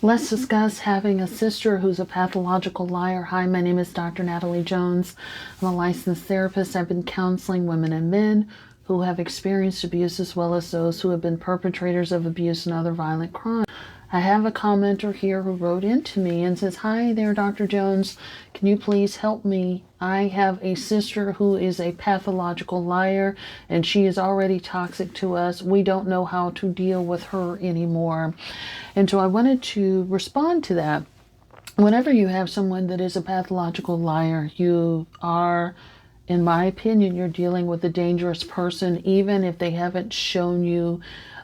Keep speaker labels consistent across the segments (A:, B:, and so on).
A: Let's discuss having a sister who's a pathological liar. Hi, my name is Dr. Natalie Jones. I'm a licensed therapist. I've been counseling women and men who have experienced abuse as well as those who have been perpetrators of abuse and other violent crimes. I have a commenter here who wrote into me and says, "Hi there, Dr. Jones. Can you please help me? I have a sister who is a pathological liar and she is already toxic to us. We don't know how to deal with her anymore." And so I wanted to respond to that. Whenever you have someone that is a pathological liar, you are, in my opinion, you're dealing with a dangerous person, even if they haven't shown you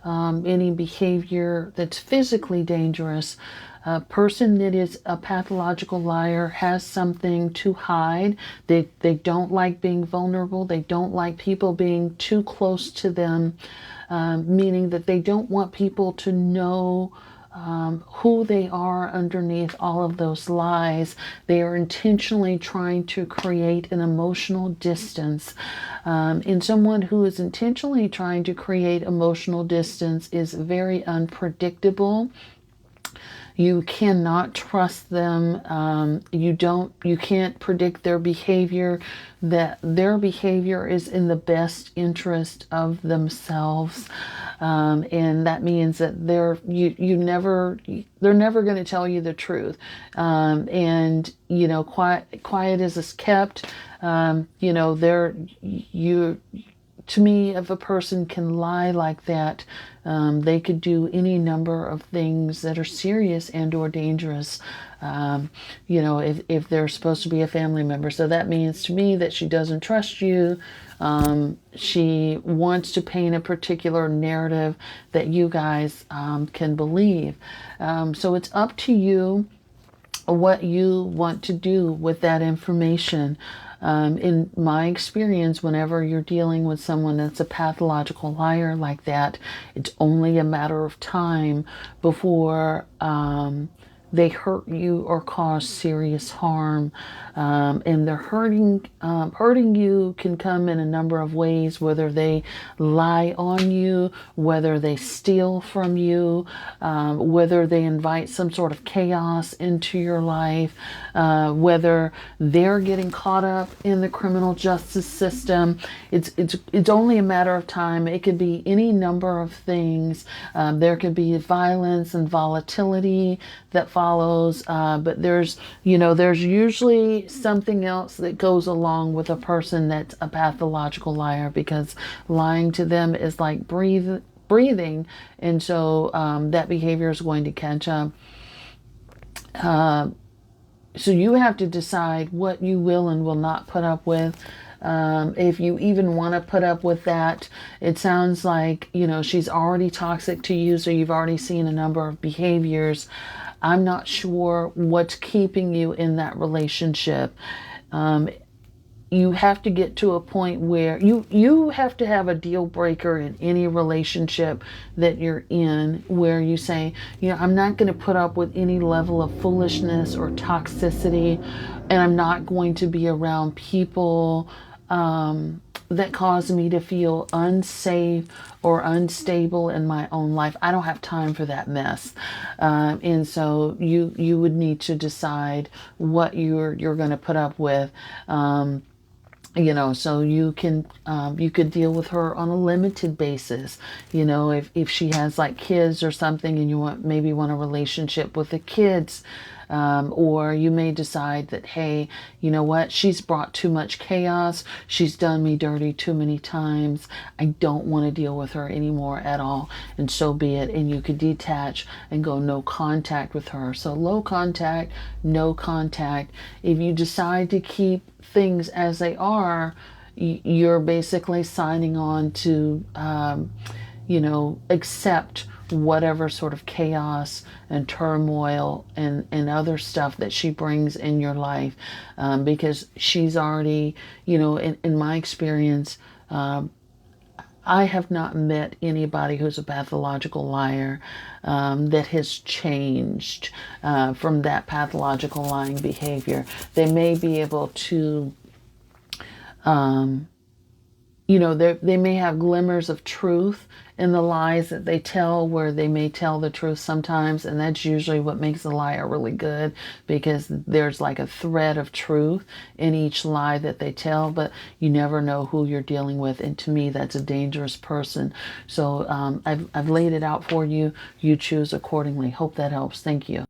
A: any behavior that's physically dangerous. A person that is a pathological liar has something to hide. They don't like being vulnerable. They don't like people being too close to them, meaning that they don't want people to know who they are underneath all of those lies. They are intentionally trying to create an emotional distance. And someone who is intentionally trying to create emotional distance is very unpredictable. You cannot trust them. You can't predict their behavior, that their behavior is in the best interest of themselves. And that means that they're never going to tell you the truth. And quiet is kept. To me, if a person can lie like that, they could do any number of things that are serious and or dangerous, if they're supposed to be a family member. So that means to me that she doesn't trust you. She wants to paint a particular narrative that you guys can believe. So it's up to you what you want to do with that information. In my experience, whenever you're dealing with someone that's a pathological liar like that, it's only a matter of time before they hurt you or cause serious harm. And they're hurting you can come in a number of ways, whether they lie on you, whether they steal from you, whether they invite some sort of chaos into your life, whether they're getting caught up in the criminal justice system. It's only a matter of time. It could be any number of things. There could be violence and volatility that follows, but there's usually something else that goes along with a person that's a pathological liar, because lying to them is like breathing, and so that behavior is going to catch up. So you have to decide what you will and will not put up with. If you even want to put up with that. It sounds like, she's already toxic to you, so you've already seen a number of behaviors. I'm not sure what's keeping you in that relationship. You have to get to a point where you have to have a deal breaker in any relationship that you're in, where you say, I'm not going to put up with any level of foolishness or toxicity, and I'm not going to be around people that cause me to feel unsafe or unstable in my own life. I don't have time for that mess. And so you would need to decide what you're going to put up with. So you could deal with her on a limited basis. If she has like kids or something, and you maybe want a relationship with the kids, or you may decide that, hey, you know what? She's brought too much chaos. She's done me dirty too many times. I don't want to deal with her anymore at all. And so be it. And you could detach and go no contact with her. So low contact, no contact. If you decide to keep things as they are, you're basically signing on to, accept whatever sort of chaos and turmoil and other stuff that she brings in your life, because she's already, in my experience, I have not met anybody who's a pathological liar that has changed from that pathological lying behavior. They may be able to you know, they may have glimmers of truth in the lies that they tell, where they may tell the truth sometimes, and that's usually what makes a liar really good, because there's like a thread of truth in each lie that they tell, but you never know who you're dealing with, and to me that's a dangerous person. So I've laid it out for you. You choose accordingly. Hope that helps. Thank you.